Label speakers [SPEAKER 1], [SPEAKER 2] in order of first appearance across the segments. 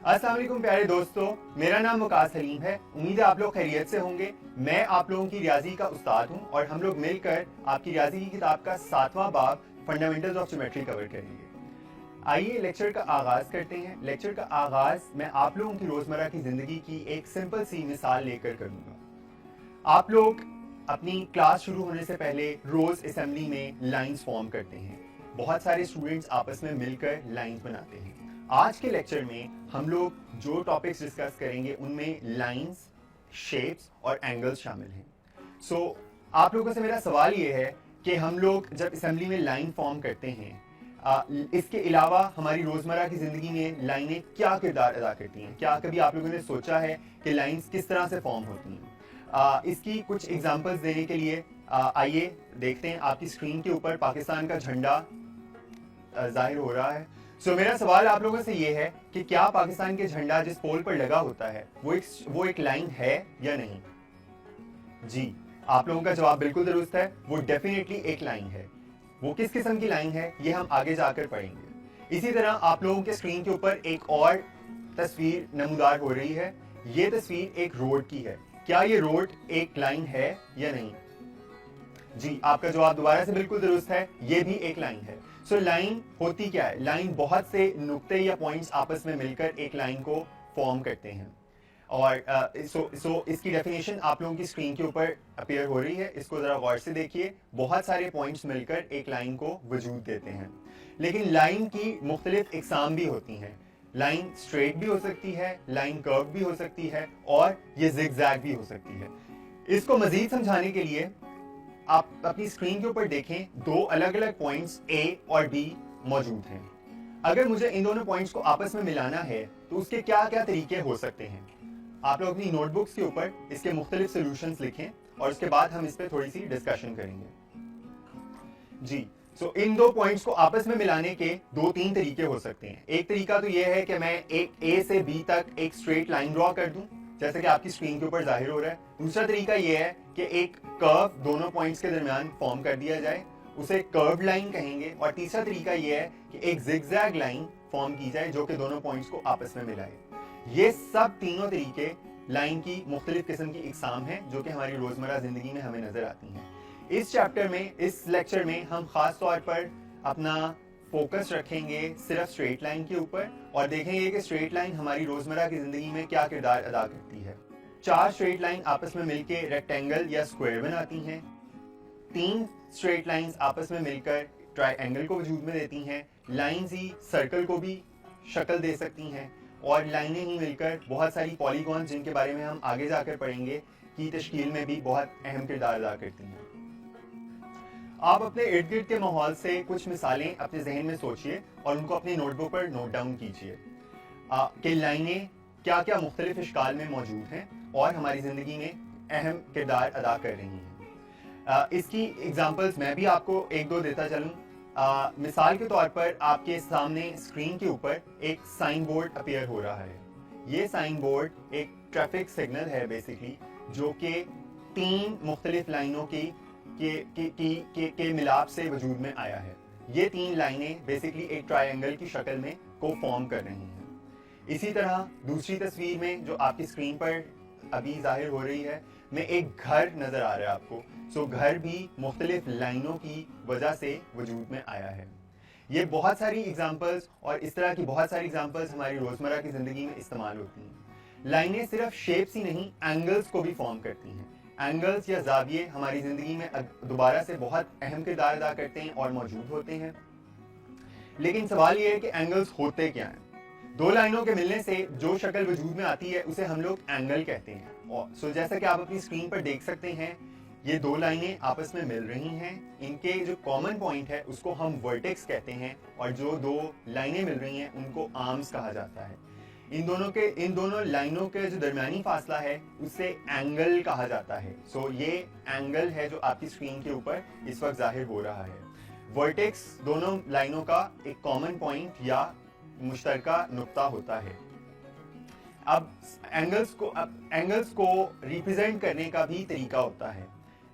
[SPEAKER 1] अस्सलाम वालेकुम प्यारे दोस्तों, मेरा नाम वकास हलीम है। उम्मीद है आप लोग खैरियत से होंगे। मैं आप लोगों की रियाजी का उस्ताद हूं और हम लोग मिलकर आपकी रियाजी की किताब का 7वां बाब फंडामेंटल्स ऑफ ज्योमेट्री कवर करेंगे। आइए लेक्चर का आगाज करते हैं। लेक्चर का आगाज मैं आप लोगों की रोजमर्रा की जिंदगी की एक सिंपल सी मिसाल लेकर करूंगा। आप लोग अपनी क्लास शुरू होने से पहले रोज असेंबली में लाइंस फॉर्म करते हैं। बहुत सारे स्टूडेंट्स आपस में मिलकर लाइंस बनाते हैं। आज के लेक्चर में हम लोग जो टॉपिक्स डिस्कस करेंगे उनमें लाइंस, शेप्स और एंगल्स शामिल हैं। सो आप लोगों से मेरा सवाल ये है कि हम लोग जब असेंबली में लाइन फॉर्म करते हैं, इसके अलावा हमारी रोजमर्रा की जिंदगी में लाइनें क्या किरदार अदा करती हैं? क्या कभी आप लोगों ने सोचा है कि लाइंस किस तरह से फॉर्म होती हैं? इसकी कुछ एग्जांपल्स देने के लिए आइए देखते हैं। आपकी स्क्रीन के ऊपर पाकिस्तान का झंडा जाहिर हो रहा है। सो मेरा सवाल आप लोगों से ये है कि क्या पाकिस्तान के झंडा जिस पोल पर लगा होता है वो एक लाइन है या नहीं? जी, आप लोगों का जवाब बिल्कुल दुरुस्त है, वो डेफिनेटली एक लाइन है। वो किस किस्म की लाइन है ये हम आगे जाकर पढ़ेंगे। इसी तरह आप लोगों के स्क्रीन के ऊपर एक और तस्वीर नमूदार हो रही है। ये तस्वीर एक रोड की है। क्या ये रोड एक लाइन है या नहीं? जी, आपका जवाब दोबारा से बिल्कुल दुरुस्त है, ये भी एक लाइन है। सो लाइन होती क्या है? लाइन बहुत से नुक्ते या पॉइंट्स आपस में मिलकर एक लाइन को फॉर्म करते हैं। और इसकी डेफिनेशन आप लोगों की स्क्रीन के ऊपर अपीयर हो रही है। इसको जरा गौर से देखिए। बहुत सारे पॉइंट्स मिलकर एक लाइन को वजूद देते हैं। लेकिन लाइन की मुख्तलिफ इकसाम भी होती हैं। लाइन स्ट्रेट भी हो सकती है, लाइन कर्व भी हो सकती है और ये जिगजैग भी हो सकती है। इसको मजीद समझाने के लिए आप अपनी स्क्रीन के ऊपर देखें, दो अलग अलग पॉइंट्स A और B मौजूद हैं। अगर मुझे इन दोनों पॉइंट्स को आपस में मिलाना है तो उसके क्या क्या तरीके हो सकते हैं? आप लोग अपनी नोटबुक्स के ऊपर इसके मुख्तलिफ सोल्यूशंस लिखें और उसके बाद हम इस पर थोड़ी सी डिस्कशन करेंगे। जी, सो इन दो पॉइंट्स को आपस में मिलाने के दो तीन तरीके हो सकते हैं। एक तरीका तो यह है कि मैं एक A से B तक एक स्ट्रेट लाइन ड्रॉ कर दूं, जैसे कि आपकी स्क्रीन के ऊपर जाहिर हो रहा है। दूसरा तरीका यह है कि एक कर्व दोनों पॉइंट्स के दरमियान फॉर्म कर दिया जाए, उसे कर्व लाइन कहेंगे। और तीसरा तरीका यह है कि एक जिगजैग लाइन फॉर्म की जाए जो कि दोनों पॉइंट्स को आपस में मिलाए। ये सब तीनों तरीके लाइन की मुख्तलिफ किस्म की इकसाम हैं जो कि हमारी रोजमर्रा जिंदगी में हमें नजर आती हैं। इस चैप्टर में, इस लेक्चर में हम खास तौर पर अपना फोकस रखेंगे सिर्फ स्ट्रेट लाइन के ऊपर और देखेंगे कि स्ट्रेट लाइन हमारी रोजमर्रा की जिंदगी में क्या किरदार अदा करती है। 4 स्ट्रेट लाइन आपस में मिलकर रेक्टेंगल या स्क्वायर बनाती हैं। 3 स्ट्रेट लाइंस आपस में मिलकर ट्रायंगल को वजूद में देती हैं। लाइंस ही सर्कल को भी शक्ल दे सकती हैं और लाइनें ही मिलकर बहुत सारी पॉलीगॉन्स, जिनके बारे में हम आगे जाकर पढ़ेंगे, की तश्कील में भी बहुत अहम किरदार अदा करती हैं। आप अपने इर्द गिर्द के माहौल से कुछ मिसालें अपने जहन में सोचिए और उनको अपनी नोटबुक पर नोट डाउन कीजिए कि लाइनें क्या क्या मुख्तलिफ इश्काल में मौजूद हैं और हमारी ज़िंदगी में अहम किरदार अदा कर रही हैं। इसकी एग्जांपल्स मैं भी आपको एक दो देता चलूँ। मिसाल के तौर पर आपके सामने स्क्रीन के ऊपर एक साइन बोर्ड अपीयर हो रहा है। ये साइन बोर्ड एक ट्रैफिक सिग्नल है बेसिकली, जो कि 3 मुख्तलिफ लाइनों के मिलाप से वजूद में आया है। ये 3 लाइनें बेसिकली एक ट्रायंगल की शक्ल में को फॉर्म कर रही हैं। इसी तरह दूसरी तस्वीर में जो आपकी स्क्रीन पर अभी जाहिर हो रही है, में एक घर नजर आ रहा है आपको। सो घर भी मुख्तलिफ लाइनों की वजह से वजूद में आया है। ये बहुत सारी एग्जांपल्स और इस तरह की बहुत सारी एग्जांपल्स हमारी रोजमर्रा की जिंदगी में इस्तेमाल होती हैं। लाइनें सिर्फ शेप्स ही नहीं, एंगल्स को भी फॉर्म करती हैं। एंगल्स या जाविये हमारी जिंदगी में दोबारा से बहुत अहम किरदार अदा करते हैं और मौजूद होते हैं। लेकिन सवाल ये है कि एंगल्स होते क्या हैं? दो लाइनों के मिलने से जो शक्ल वजूद में आती है उसे हम लोग एंगल कहते हैं। और सो जैसा कि आप अपनी स्क्रीन पर देख सकते हैं, ये दो लाइनें आपस में मिल रही हैं। इनके जो कॉमन पॉइंट है उसको हम वर्टेक्स कहते हैं और जो दो लाइनें मिल रही हैं उनको आर्म्स कहा जाता है। इन दोनों लाइनों के जो दरमियानी फासला है उसे एंगल कहा जाता है। सो ये एंगल है जो आपकी स्क्रीन के ऊपर इस वक्त जाहिर हो रहा है। वर्टेक्स दोनों लाइनों का एक कॉमन पॉइंट या मुश्तरका नुक्ता होता है। अब एंगल्स को रिप्रेजेंट करने का भी तरीका होता है।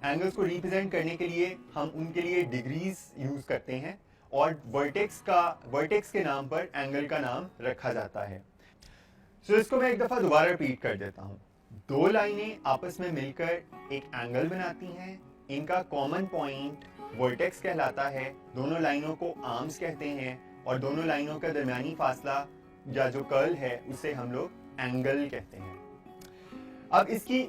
[SPEAKER 1] एंगल्स को रिप्रेजेंट करने के लिए हम उनके लिए डिग्रीज यूज करते हैं और वर्टेक्स के नाम पर एंगल का नाम रखा जाता है। सो इसको मैं एक दफा दोबारा रिपीट कर देता हूँ। दो लाइनें आपस में मिलकर एक एंगल बनाती हैं। इनका कॉमन पॉइंट वर्टेक्स कहलाता है। दोनों लाइनों को आर्म्स कहते हैं और दोनों लाइनों का दरमियानी फासला या जो कर्ल है उसे हम लोग एंगल कहते हैं। अब इसकी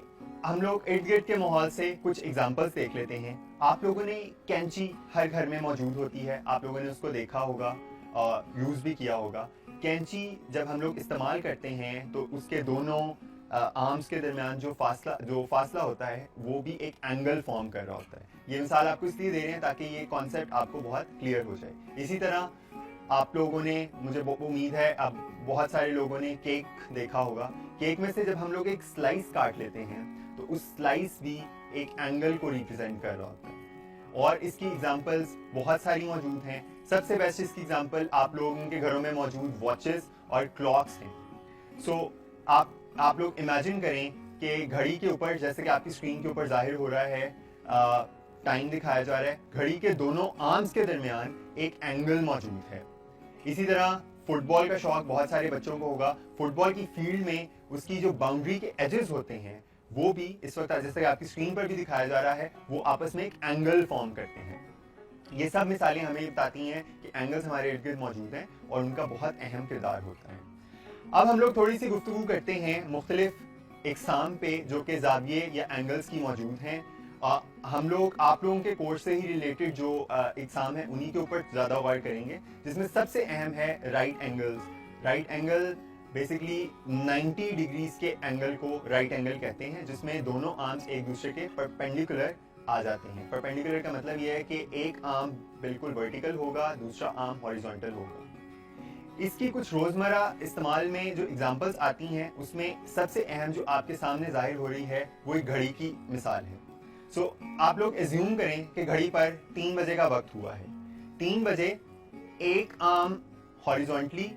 [SPEAKER 1] हम लोग इर्द गिर्द के माहौल से कुछ एग्जांपल्स देख लेते हैं। आप लोगों ने कैंची हर घर में मौजूद होती है, आप लोगों ने उसको देखा होगा और यूज़ भी किया होगा। कैंची जब हम लोग इस्तेमाल करते हैं तो उसके दोनों आर्म्स के दरमियान जो फासला होता है वो भी एक एंगल फॉर्म कर रहा होता है। ये मिसाल आपको इसलिए दे रहे हैं ताकि ये कॉन्सेप्ट आपको बहुत क्लियर हो जाए। इसी तरह आप लोगों ने, मुझे उम्मीद है अब बहुत सारे लोगों ने केक देखा होगा। केक में से जब हम लोग एक स्लाइस काट लेते हैं तो उस स्लाइस भी एक एंगल को रिप्रेजेंट कर रहा होता है। और इसकी एग्जांपल्स बहुत सारी मौजूद हैं। सबसे बेस्ट इसकी एग्जांपल आप लोगों के घरों में मौजूद वॉचेस और क्लॉक्स हैं। सो आप लोग इमेजिन करें कि घड़ी के ऊपर, जैसे कि आपकी स्क्रीन के ऊपर जाहिर हो रहा है, टाइम दिखाया जा रहा है, घड़ी के दोनों आर्म्स के दरमियान एक एंगल मौजूद है। इसी तरह फुटबॉल का शौक बहुत सारे बच्चों को होगा। फुटबॉल की फील्ड में उसकी जो बाउंड्री के एजेस होते हैं वो भी इस वक्त जैसे आपकी स्क्रीन पर भी दिखाया जा रहा है, वो आपस में एक एंगल फॉर्म करते हैं। ये सब मिसालें हमें बताती हैं कि एंगल्स हमारे इर्द गिर्द मौजूद हैं और उनका बहुत अहम किरदार होता है। अब हम लोग थोड़ी सी गुफ्तगू करते हैं मुख्तलिफ इकसाम पे जो कि ज़ाविये या एंगल्स की मौजूद हैं। हम लोग आप लोगों के कोर्स से ही रिलेटेड जो इकसाम है उन्हीं के ऊपर ज़्यादा गौर करेंगे, जिसमें सबसे अहम है right angles. Right angle basically 90 degrees के एंगल को राइट एंगल कहते हैं, जिसमें दोनों आर्म्स एक दूसरे के परपेंडिकुलर आ जाते हैं। परपेंडिकुलर का मतलब यह है कि एक आर्म बिल्कुल वर्टिकल होगा, दूसरा आर्म हॉरिजॉन्टल होगा। इसकी कुछ रोजमर्रा इस्तेमाल में जो एग्जांपल्स आती हैं उसमें सबसे अहम जो आपके सामने जाहिर हो रही है वो एक घड़ी की मिसाल है। सो आप लोग एज्यूम करें कि घड़ी पर 3 बजे का वक्त हुआ है। 3 बजे एक आर्म हॉरिजॉन्टली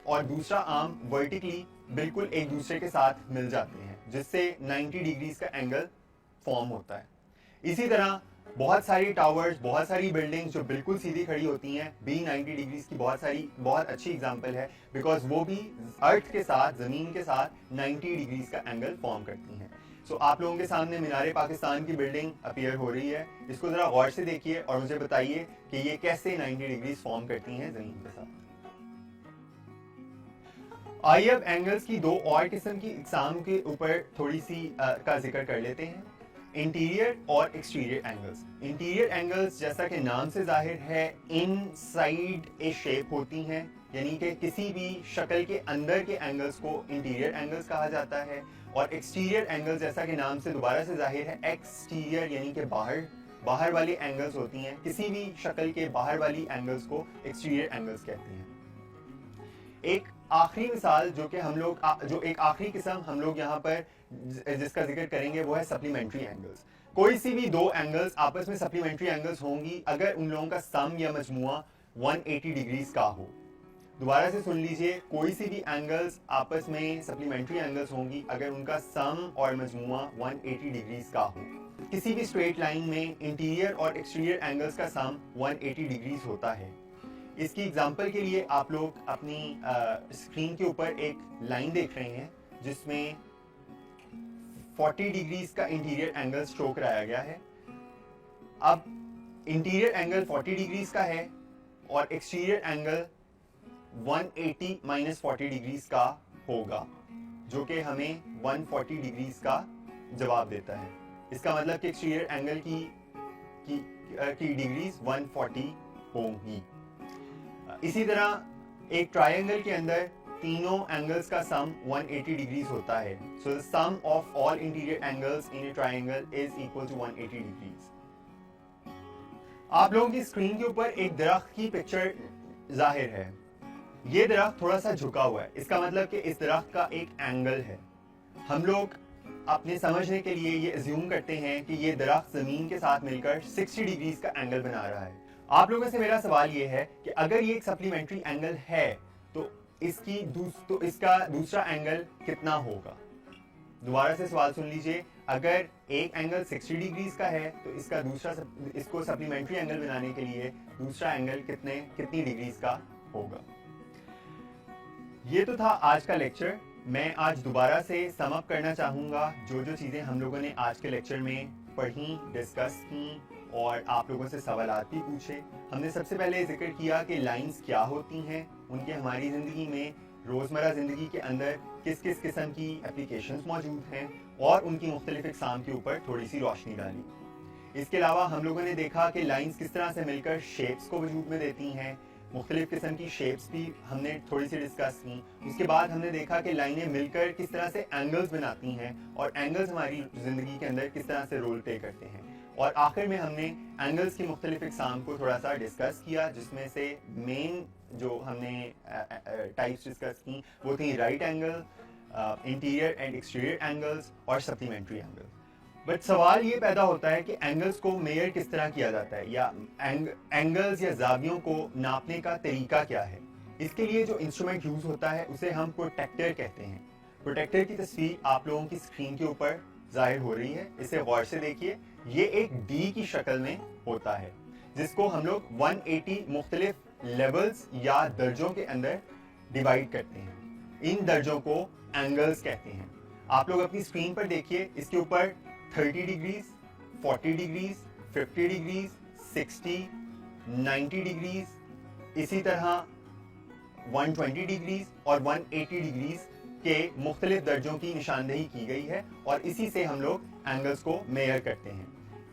[SPEAKER 1] और दूसरा आर्म वर्टिकली बिल्कुल एक दूसरे के साथ मिल जाते हैं, जिससे 90 डिग्रीज का एंगल फॉर्म होता है। इसी तरह बहुत सारी टावर्स, बहुत सारी बिल्डिंग्स जो बिल्कुल सीधी खड़ी होती हैं भी 90 डिग्रीज की बहुत अच्छी एग्जांपल है, बिकॉज वो भी अर्थ के साथ, जमीन के साथ 90 डिग्रीज का एंगल फॉर्म करती हैं। सो आप लोगों के सामने मीनार पाकिस्तान की बिल्डिंग अपीयर हो रही है। इसको जरा गौर से देखिए और मुझे बताइए कि ये कैसे 90 डिग्रीज फॉर्म करती हैं जमीन के साथ। आइए अब एंगल्स की दो और किस्म की इकसाम के ऊपर थोड़ी सी का जिक्र कर लेते हैं। इंटीरियर और एक्सटीरियर एंगल्स। इंटीरियर एंगल्स जैसा कि नाम से जाहिर है इनसाइड ए शेप होती हैं, यानी कि किसी भी शक्ल के अंदर के एंगल्स को इंटीरियर एंगल्स कहा जाता है। और एक्सटीरियर एंगल्स जैसा कि नाम से दोबारा से जाहिर है एक्सटीरियर यानी कि बाहर वाली एंगल्स होती हैं। किसी भी शक्ल के बाहर वाली एंगल्स को एक्सटीरियर एंगल्स कहते हैं। एक आखिरी मिसाल जो एक आखिरी किस्म हम लोग यहाँ पर जिसका जिक्र करेंगे वो है सप्लीमेंट्री एंगल्स। कोई सी भी दो एंगल्स आपस में सप्लीमेंट्री एंगल्स होंगी अगर उन लोगों का सम या मजमुआ 180 डिग्रीज का हो। दोबारा से सुन लीजिए, कोई सी भी एंगल्स आपस में सप्लीमेंट्री एंगल्स होंगी अगर उनका सम और मजमुआ 180 डिग्रीज का हो। किसी भी स्ट्रेट लाइन में इंटीरियर और एक्सटीरियर एंगल्स का सम 180 डिग्रीज होता है। इसकी एग्जांपल के लिए आप लोग अपनी स्क्रीन के ऊपर एक लाइन देख रहे हैं जिसमें 40 डिग्रीज का इंटीरियर एंगल शो कराया गया है। अब इंटीरियर एंगल 40 डिग्रीज का है और एक्सटीरियर एंगल 180 माइनस 40 डिग्रीज का होगा, जो कि हमें 140 डिग्रीज का जवाब देता है। इसका मतलब कि एक्सटीरियर एंगल की डिग्रीज 140 होंगी। इसी तरह एक ट्रायंगल के अंदर तीनों एंगल्स का सम 180 डिग्रीज होता है। So the sum of all interior angles in a triangle is equal to 180 degrees. आप लोगों की स्क्रीन के ऊपर एक दरख्त की पिक्चर जाहिर है। ये दरख्त थोड़ा सा झुका हुआ है, इसका मतलब कि इस दरख्त का एक एंगल है। हम लोग अपने समझने के लिए ये अज्यूम करते हैं कि ये दरख्त जमीन के साथ मिलकर 60 डिग्रीज का एंगल बना रहा है। आप लोगों से मेरा सवाल ये है कि अगर ये एक सप्लीमेंट्री एंगल है तो इसका दूसरा एंगल कितना होगा। दोबारा से सवाल सुन लीजिए, अगर एक एंगल 60 डिग्रीज का है तो इसको सप्लीमेंट्री एंगल बनाने के लिए दूसरा एंगल कितनी डिग्रीज का होगा। ये तो था आज का लेक्चर। मैं आज दोबारा से सम अप करना चाहूँगा जो जो चीज़ें हम लोगों ने आज के लेक्चर में पढ़ी, डिस्कस की और आप लोगों से सवालात भी पूछे। हमने सबसे पहले जिक्र किया कि लाइंस क्या होती हैं, उनके हमारी ज़िंदगी में, रोज़मर्रा ज़िंदगी के अंदर किस किस किस्म की एप्लीकेशंस मौजूद हैं और उनकी मुख्तलिफ इक़साम के ऊपर थोड़ी सी रोशनी डाली। इसके अलावा हम लोगों ने देखा कि लाइंस किस तरह से मिलकर शेप्स को वजूद में देती हैं, मुख्तलिफ किस्म की शेप्स भी हमने थोड़ी सी डिस्कस की। उसके बाद हमने देखा कि लाइनें मिलकर किस तरह से एंगल्स बनाती हैं और एंगल्स हमारी ज़िंदगी के अंदर किस तरह से रोल प्ले करते हैं। और आखिर में हमने एंगल्स की मुख्तलिफ इक़साम को थोड़ा सा डिस्कस किया, जिसमें से मेन जो हमने टाइप्स डिस्कस की वो थी right angle, interior and exterior angles और सप्लीमेंट्री एंगल्स। बट सवाल ये पैदा होता है कि एंगल्स को मेजर किस तरह किया जाता है, या एंगल्स या जावियों को नापने का तरीका क्या है। इसके लिए जो इंस्ट्रूमेंट यूज होता है उसे हम प्रोटेक्टर कहते हैं। प्रोटेक्टर की तस्वीर आप लोगों की स्क्रीन के ऊपर जाहिर हो रही है, इसे गौर से देखिए। ये एक डी की शक्ल में होता है जिसको हम लोग 180 मुख्तलिफ लेवल्स या दर्जों के अंदर डिवाइड करते हैं। इन दर्जों को एंगल्स कहते हैं। आप लोग अपनी स्क्रीन पर देखिए, इसके ऊपर 30 डिग्रीज, 40 डिग्रीज, 50 डिग्रीज, 60, 90 डिग्रीज, इसी तरह 120 डिग्रीज और 180 डिग्रीज के मुख्तलिफ दर्जों की निशानदेही की गई है और इसी से हम लोग एंगल्स को मेजर करते हैं।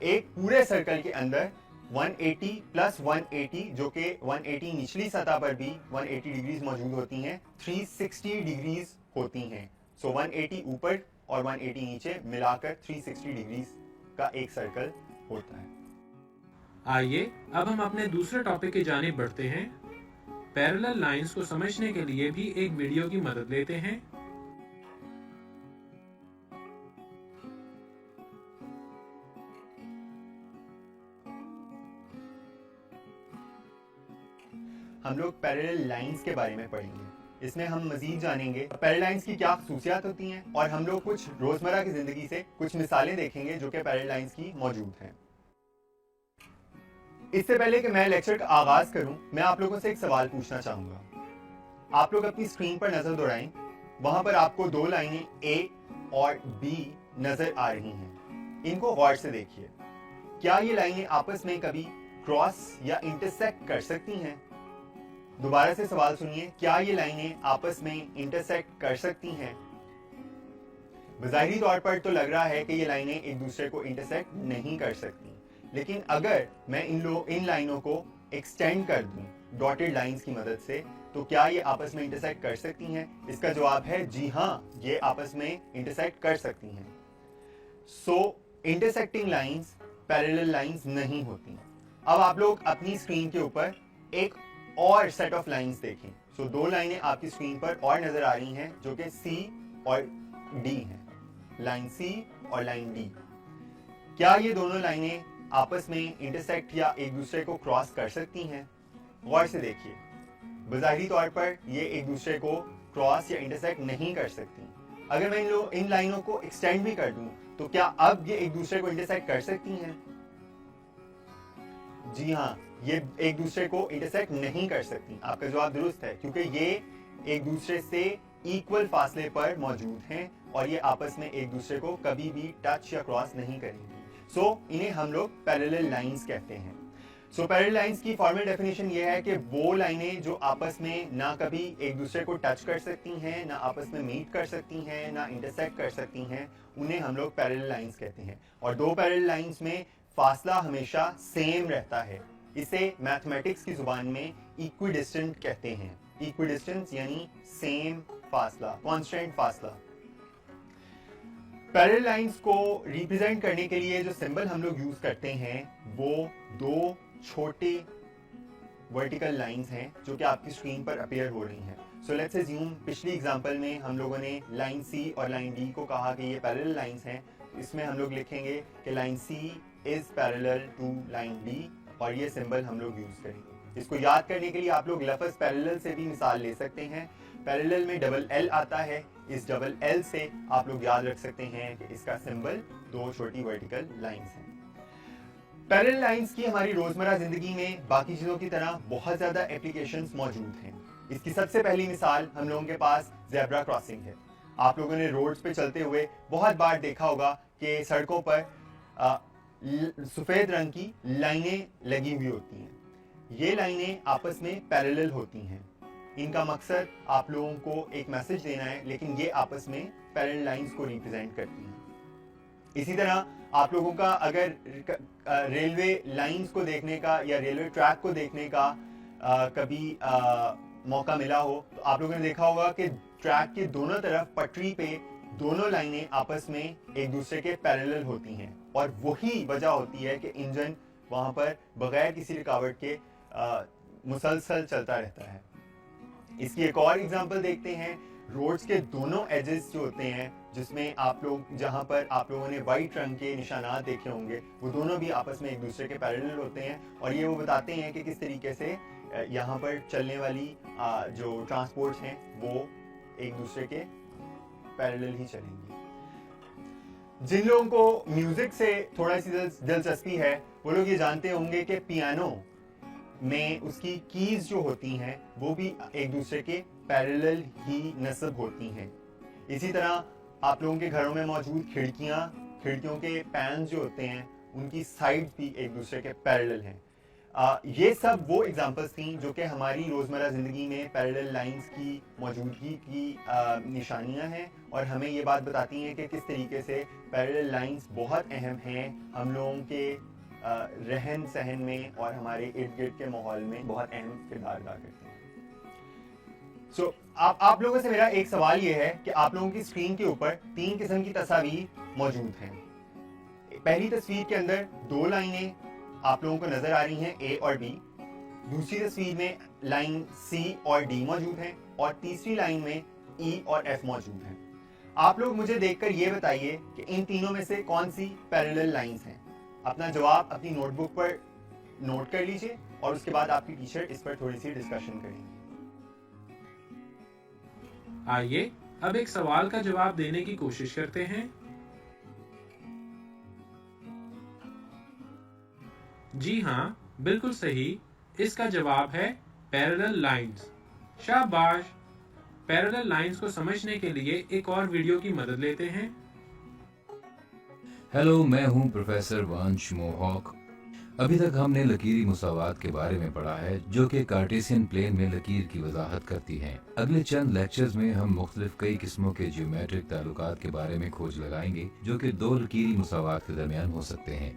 [SPEAKER 1] एक पूरे सर्कल के अंदर 180 प्लस 180 जो कि 180 निचली सतह पर भी 180 डिग्रीज मौजूद होती हैं, 360 डिग्रीज होती हैं। सो 180 ऊपर और 180 नीचे मिलाकर 360 डिग्रीज का एक सर्कल होता है।
[SPEAKER 2] आइए अब हम अपने दूसरे टॉपिक की जानिब बढ़ते हैं। पैरेलल लाइंस को समझने के लिए भी एक वीडियो की मदद लेते हैं।
[SPEAKER 1] हम लोग पैरेलल लाइंस के बारे में पढ़ेंगे। इसमें हम मजीद जानेंगे पैरेलल लाइंस की क्या खसूसियात होती हैं और हम लोग कुछ रोजमर्रा की जिंदगी से कुछ मिसालें देखेंगे जो कि पैरेलल लाइंस की मौजूद हैं। इससे पहले कि मैं लेक्चर का आगाज करूं, मैं आप लोगों से एक सवाल पूछना चाहूंगा। आप लोग अपनी स्क्रीन पर नजर दौड़ाएं, वहां पर आपको दो लाइनें ए और बी नजर आ रही हैं। इनको गौर से देखिए। क्या ये लाइनें आपस में कभी क्रॉस या इंटरसेक्ट कर सकती हैं? दोबारा से सवाल सुनिए, क्या ये लाइनें आपस में इंटरसेक्ट कर सकती हैं? बज़ाहिरी तौर पर तो लग रहा है कि ये लाइनें एक दूसरे को इंटरसेक्ट नहीं कर सकती, लेकिन अगर मैं इन लाइनों को एक्सटेंड कर दूं डॉटेड लाइंस की मदद से, तो क्या ये आपस में इंटरसेक्ट कर सकती हैं? इसका जवाब है जी हाँ, ये आपस में इंटरसेक्ट कर सकती हैं। सो इंटरसेक्टिंग लाइंस पैरेलल लाइंस नहीं होती। अब आप लोग अपनी स्क्रीन के ऊपर एक और सेट ऑफ लाइंस देखें। सो दो लाइनें आपकी स्क्रीन पर और नजर आ रही हैं जो कि सी और डी हैं, लाइन सी और लाइन डी। क्या ये दोनों लाइनें आपस में इंटरसेक्ट या एक दूसरे को क्रॉस कर सकती हैं? गौर से देखिए, बज़ाहिरी तौर पर ये एक दूसरे को क्रॉस या इंटरसेक्ट नहीं कर सकती। अगर मैं इन लाइनों को एक्सटेंड भी कर दूं तो क्या अब ये एक दूसरे को इंटरसेक्ट कर सकती हैं? जी हाँ, ये एक दूसरे को इंटरसेक्ट नहीं कर सकती। आपका जवाब दुरुस्त है, क्योंकि ये एक दूसरे से इक्वल फासले पर मौजूद हैं और ये आपस में एक दूसरे को कभी भी टच या क्रॉस नहीं करेंगी। सो इन्हें हम लोग पैरेलल लाइंस कहते हैं। सो पैरेलल लाइंस की फॉर्मल डेफिनेशन ये है कि वो लाइनें जो आपस में ना कभी एक दूसरे को टच कर सकती हैं, ना आपस में मीट कर सकती हैं, ना इंटरसेक्ट कर सकती हैं, उन्हें हम लोग पैरेलल लाइंस कहते हैं। और दो पैरेलल लाइंस में फासला हमेशा सेम रहता है। इसे मैथमेटिक्स की जुबान में इक्विडिस्टेंट कहते हैं। इक्विडिस्टेंस यानी सेम फासला, कांस्टेंट फासला। पैरेलल लाइंस को रिप्रेजेंट करने के लिए जो सिंबल हम लोग यूज करते हैं वो दो छोटे वर्टिकल लाइंस हैं जो कि आपकी स्क्रीन पर अपीयर हो रही हैं। सो लेट्स अज्यूम पिछली एग्जांपल में हम लोगों ने लाइन सी और लाइन डी को कहा कि ये पैरेलल लाइंस हैं। इसमें हम लोग लिखेंगे कि line C is parallel to line D और ये सिंबल हम लोग यूज करेंगे। इसको याद करने के लिए आप लोग लफ्ज पैरेलल से भी मिसाल ले सकते हैं। पैरेलल में डबल एल आता है, इस डबल एल से आप लोग याद रख सकते हैं कि इसका सिंबल दो छोटी वर्टिकल लाइंस हैं। पैरेलल लाइंस की हमारी रोजमर्रा जिंदगी में बाकी चीजों की तरह बहुत ज्यादा एप्लीकेशंस मौजूद हैं। इसकी सबसे पहली मिसाल हम लोगों के पास ज़ेब्रा क्रॉसिंग है। आप लोगों ने रोड्स पे चलते हुए बहुत बार देखा होगा कि सड़कों पर सफ़ेद रंग की लाइनें लगी हुई होती हैं। ये लाइनें आपस में पैरेलल होती हैं। इनका मकसद आप लोगों को एक मैसेज देना है, लेकिन ये आपस में पैरेलल लाइंस को रिप्रेजेंट करती हैं। इसी तरह आप लोगों का अगर रेलवे लाइंस को देखने का या रेलवे ट्रैक को देखने का कभी मौका मिला हो, तो आप लोगों ने देखा होगा कि ट्रैक के दोनों तरफ पटरी पे दोनों लाइनें आपस में एक दूसरे के पैरेलल होती हैं, और वही वजह होती है कि इंजन वहां पर बगैर किसी रुकावट के मुसलसल चलता रहता है। इसकी एक और एग्जांपल देखते हैं। रोड्स के दोनों एजेस जो होते हैं, जिसमें आप लोग जहां पर आप लोगों ने वाइट रंग के निशानात देखे होंगे, वो दोनों भी आपस में एक दूसरे के पैरेलल होते हैं, और ये वो बताते हैं कि किस तरीके से यहाँ पर चलने वाली जो ट्रांसपोर्ट्स हैं वो एक दूसरे के पैरेलल ही चलेंगी। जिन लोगों को म्यूजिक से थोड़ा सी दिलचस्पी है, वो लोग ये जानते होंगे कि पियानो में उसकी कीज जो होती हैं वो भी एक दूसरे के पैरेलल ही नस्ब होती हैं। इसी तरह आप लोगों के घरों में मौजूद खिड़कियों के पैन जो होते हैं, उनकी साइड भी एक दूसरे के पैरेलल हैं। ये सब वो एग्जांपल्स थी जो कि हमारी रोज़मर्रा ज़िंदगी में पैरेलल लाइंस की मौजूदगी की निशानियां हैं, और हमें ये बात बताती हैं कि किस तरीके से पैरेलल लाइंस बहुत अहम हैं हम लोगों के रहन सहन में और हमारे इर्द गिर्द के माहौल में बहुत अहम किरदार अदा करते हैं। आप लोगों से मेरा एक सवाल ये है कि आप लोगों की स्क्रीन के ऊपर 3 किस्म की तस्वीर मौजूद हैं। पहली तस्वीर के अंदर 2 लाइनें आप लोगों को नजर आ रही हैं, ए और बी। दूसरी तस्वीर में लाइन सी और डी मौजूद हैं, और तीसरी लाइन में ई और एफ मौजूद हैं। आप लोग मुझे देखकर ये बताइए कि इन तीनों में से कौन सी पैरेलल लाइंस हैं। अपना जवाब अपनी नोटबुक पर नोट कर लीजिए, और उसके बाद आपकी टीचर इस पर थोड़ी सी डिस्कशन करेंगे।
[SPEAKER 2] आइए अब एक सवाल का जवाब देने की कोशिश करते हैं। जी हाँ, बिल्कुल सही। इसका जवाब है पैरेलल लाइंस। शाबाश। पैरेलल लाइंस को समझने के लिए एक और वीडियो की मदद लेते हैं।
[SPEAKER 3] हेलो, मैं हूं प्रोफेसर वंश मोहॉक। अभी तक हमने लकीरी मुसावात के बारे में पढ़ा है, जो कि कार्टेशियन प्लेन में लकीर की वजाहत करती हैं। अगले चंद लेक्चर्स में हम मुख्तलिफ कई किस्मों के जियोमेट्रिक ताल्लुकात के बारे में खोज लगाएंगे, जो कि 2 लकीरी मुसावात के दरमियान हो सकते हैं।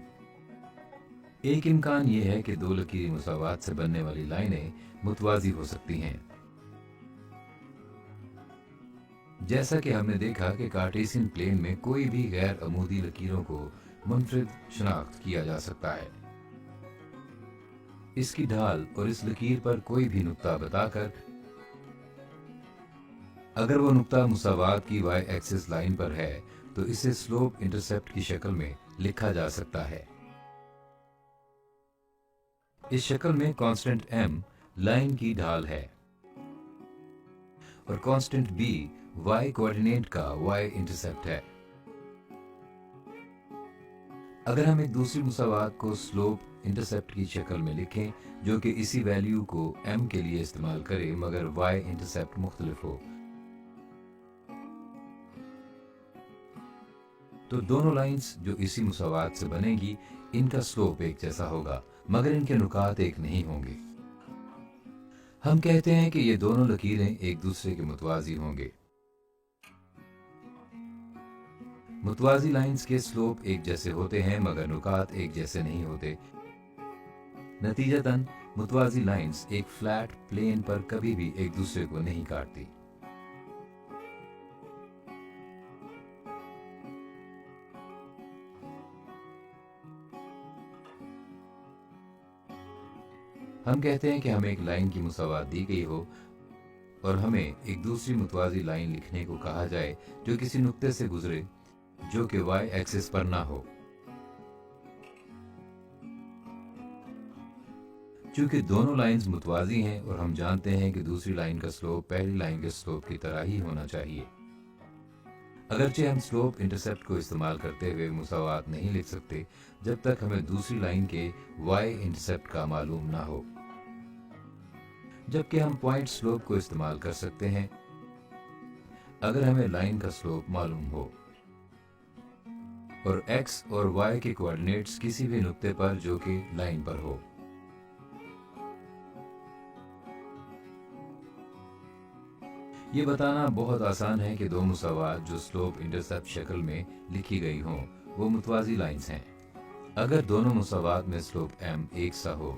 [SPEAKER 3] एक इम्कान ये है कि 2 लकीरी मुसावात से बनने वाली लाइनें मुतवाजी हो सकती हैं। जैसा कि हमने देखा कि कार्टेशियन प्लेन में कोई भी गैर अमूदी लकीरों को मुनफरिद शनाख्त किया जा सकता है। इसकी ढाल और इस लकीर पर कोई भी नुक्ता बताकर, अगर वो नुक्ता मुसावात की वाई एक्सिस लाइन पर है, तो इसे स्लोप इंटरसेप्ट की शक्ल में लिखा जा सकता है। इस शक्ल में कांस्टेंट m लाइन की ढाल है और कांस्टेंट b y कोऑर्डिनेट का y इंटरसेप्ट है। अगर हम एक दूसरी मुसावात को स्लोप इंटरसेप्ट की शक्ल में लिखें, जो कि इसी वैल्यू को m के लिए इस्तेमाल करे मगर y इंटरसेप्ट मुख्तलिफ हो, तो दोनों लाइंस जो इसी मुसावात से बनेगी, इनका स्लोप एक जैसा होगा मगर इनके नुकात एक नहीं होंगे। हम कहते हैं कि ये दोनों लकीरें एक दूसरे के मुतवाजी होंगे। मुतवाजी लाइंस के स्लोप एक जैसे होते हैं मगर नुकात एक जैसे नहीं होते। नतीजतन मुतवाजी लाइंस एक फ्लैट प्लेन पर कभी भी एक दूसरे को नहीं काटती। हम कहते हैं कि हमें एक लाइन की मुसावात दी गई हो और हमें एक दूसरी मुतवाजी लाइन लिखने को कहा जाए जो किसी नुक्ते से गुजरे जो कि y एक्सिस पर ना हो। चूंकि दोनों लाइंस मुतवाजी हैं और हम जानते हैं कि दूसरी लाइन का स्लोप पहली लाइन के स्लोप की तरह ही होना चाहिए, अगरचे हम स्लोप इंटरसेप्ट को इस्तेमाल करते हुए मुसावात नहीं लिख सकते जब तक हमें दूसरी लाइन के y इंटरसेप्ट का मालूम ना हो, जबकि हम पॉइंट स्लोप को इस्तेमाल कर सकते हैं अगर हमें लाइन का स्लोप मालूम हो और x और y के कोऑर्डिनेट्स किसी भी नुक्ते पर जो कि लाइन पर हो। ये बताना बहुत आसान है कि दो मुसावात जो स्लोप इंटरसेप्ट शक्ल में लिखी गई हों वो मुतवाजी लाइंस हैं। अगर दोनों मुसावात में स्लोप m एक सा हो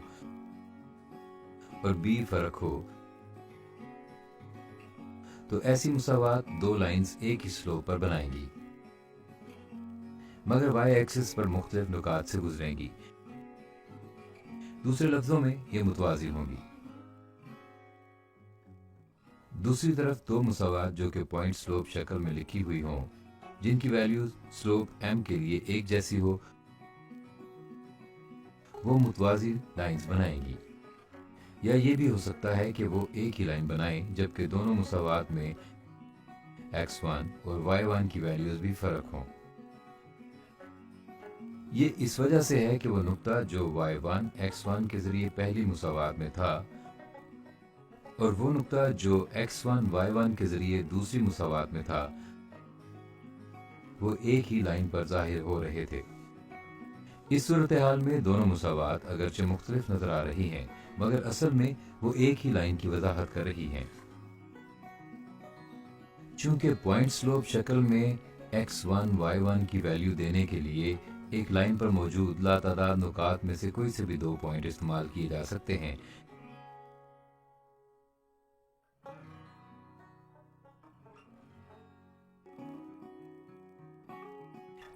[SPEAKER 3] और b फर्क हो तो ऐसी मुसावात दो लाइंस एक ही स्लोप पर बनाएंगी, मगर y एक्सिस पर मुख्तलिफ नुकात से गुजरेंगी। दूसरे लफ्जों में ये मुतवाजी होंगी। दूसरी तरफ दो मुसावात जो कि पॉइंट स्लोप शक्ल में लिखी हुई हों, जिनकी वैल्यू स्लोप m के लिए एक जैसी हो, वो मुतवाजी लाइंस बनाएंगी। या ये भी हो सकता है कि वो एक ही लाइन बनाएं जबकि दोनों मुसावात में x1 और y1 की वैल्यूज भी फर्क हों। ये इस वजह से है कि वो नुक्ता जो y1 x1 के जरिए पहली मुसावात में था और वो नुक्ता जो x1 y1 के जरिए दूसरी मुसावात में था, वो एक ही लाइन पर जाहिर हो रहे थे। इस सूरत हाल में दोनों मुसावात अगरचे मुख्तलिफ नजर आ रही हैं, मगर असल में वो एक ही लाइन की वजाहत कर रही हैं। चूंकि पॉइंट स्लोप शक्ल में x1 y1 की वैल्यू देने के लिए एक लाइन पर मौजूद लातादाद नुकात में से कोई से भी दो पॉइंट इस्तेमाल किए जा सकते हैं।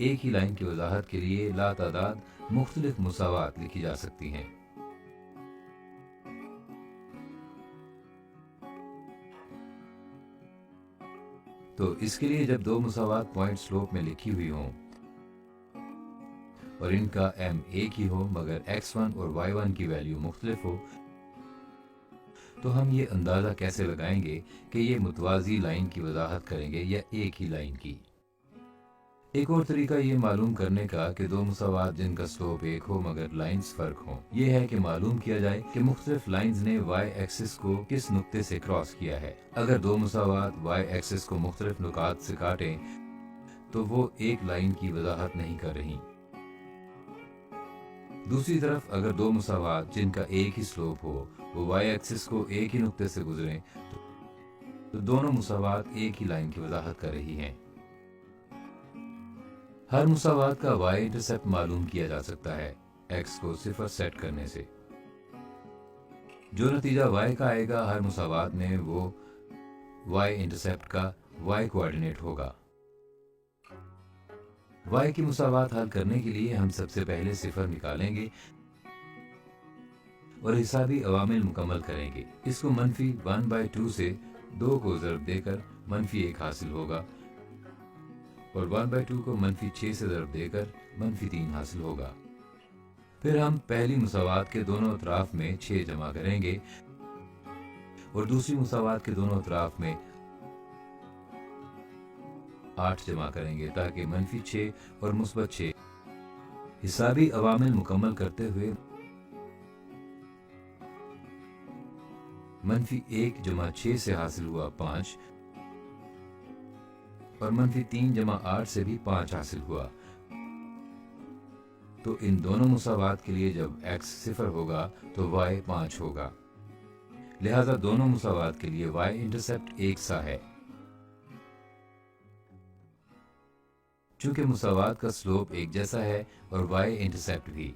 [SPEAKER 3] एक ही लाइन की वजाहत के लिए लातादाद मुख्तलिफ मुसावात लिखी जा सकती हैं। तो इसके लिए जब दो मुसावात पॉइंट स्लोप में लिखी हुई हों और इनका m एक ही हो मगर x1 और y1 की वैल्यू मुख्तलिफ हो, तो हम ये अंदाजा कैसे लगाएंगे कि ये मुतवाजी लाइन की वजाहत करेंगे या एक ही लाइन की। एक और तरीका ये मालूम करने का कि दो मुसावात जिनका स्लोप एक हो मगर लाइंस फर्क हो, ये है कि मालूम किया जाए कि मुख्तलिफ लाइंस ने y एक्सिस को किस नुक्ते से क्रॉस किया है। अगर दो मुसावात y एक्सिस को मुख्तलिफ नुकात से काटें तो वो एक लाइन की वजाहत नहीं कर रही। दूसरी तरफ अगर दो मुसावात जिनका एक ही स्लोप हो वो y एक्सिस को एक ही नुक्ते से गुजरें तो दोनों मुसावात एक ही लाइन की वजाहत कर रही हैं। हर मुसावात का y इंटरसेप्ट मालूम किया जा सकता है x को सिफर सेट करने से। जो नतीजा y का आएगा हर मुसावात में वो y इंटरसेप्ट का y कोऑर्डिनेट होगा। y की मुसावात हल करने के लिए हम सबसे पहले सिफर निकालेंगे और हिसाबी अवामिल मुकम्मल करेंगे। इसको -1/2 से 2 को ज़रब देकर -1 हासिल होगा और 1/2 को -6 से ज़रब देकर -3 हासिल होगा। फिर हम पहली मुसावात के दोनों अतराफ में 6 जमा करेंगे और दूसरी मुसावात के दोनों अतराफ में 8 जमा करेंगे ताकि -6 और -6 हिसाबी अवामिल मुकम्मल करते हुए -1 जमा 6 से हासिल हुआ 5 और -3 जमा 8 से भी 5 हासिल हुआ। तो इन दोनों मुसावात के लिए जब x सिफर होगा तो y 5 होगा। लिहाजा दोनों मुसावात के लिए y इंटरसेप्ट एक सा है। चूंकि मुसावात का स्लोप एक जैसा है और y इंटरसेप्ट भी,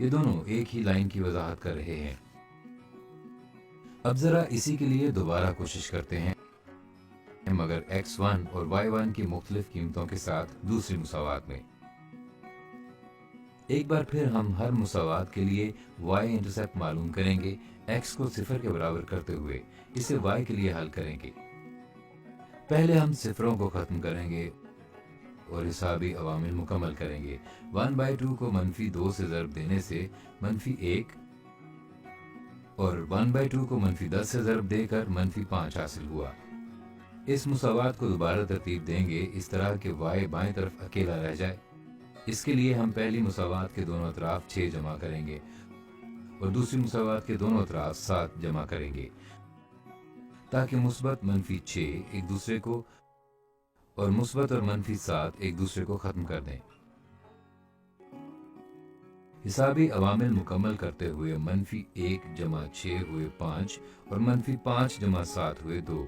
[SPEAKER 3] ये दोनों एक ही लाइन की वजाहत कर रहे हैं। अब जरा इसी के लिए दोबारा कोशिश करते हैं मगर x1 और y1 की मुख्तलिफ कीमतों के साथ दूसरी मुसावात में। एक बार फिर हम हर मुसावात के लिए y इंटरसेप्ट मालूम करेंगे x को सिफर के बराबर करते हुए इसे y के लिए हल करेंगे। पहले हम सिफरों को खत्म करेंगे और हिसाबी अवामिल मुकम्मल करेंगे। 1/2 को -2 से ज़रब देने से -1 और 1/2 को -10 से ज़रब देकर -5 हासिल हुआ। इस मुसावात को दोबारा तरतीब देंगे इस तरह के y बाएं तरफ अकेला रह जाए। इसके लिए हम पहली मुसावात के दोनों अतराफ 6 जमा करेंगे और दूसरी मुसावात के दोनों अतराफ 7 जमा करेंगे ताकि मुस्बत -6 एक दूसरे को और मुस्बत और मनफी 7 एक दूसरे को खत्म कर दें। हिसाबी अवामिल मुकम्मल करते हुए मनफी 1 जमा 6 हुए 5 और मनफी 5 जमा 7 हुए 2।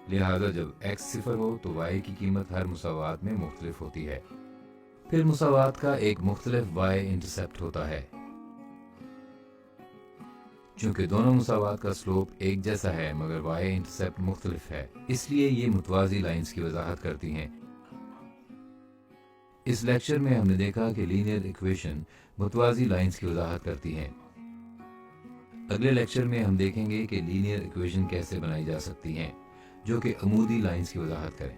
[SPEAKER 3] लिहाजा जब x 0 हो तो y की कीमत हर मुसावात में मुख्तलिफ होती है। फिर मुसावात का एक मुख्तलिफ y इंटरसेप्ट होता है। चूंकि दोनों मुसावात का स्लोप एक जैसा है मगर y इंटरसेप्ट मुख्तलिफ है, इसलिए ये मुतवाज़ी लाइंस की वजाहत करती हैं। इस लेक्चर में हमने देखा कि लीनियर इक्वेशन मुतवाज़ी लाइंस की वजाहत करती हैं। अगले लेक्चर में हम देखेंगे कि लीनियर इक्वेशन कैसे बनाई जा सकती हैं जो कि अमूदी लाइंस की वजाहत करें।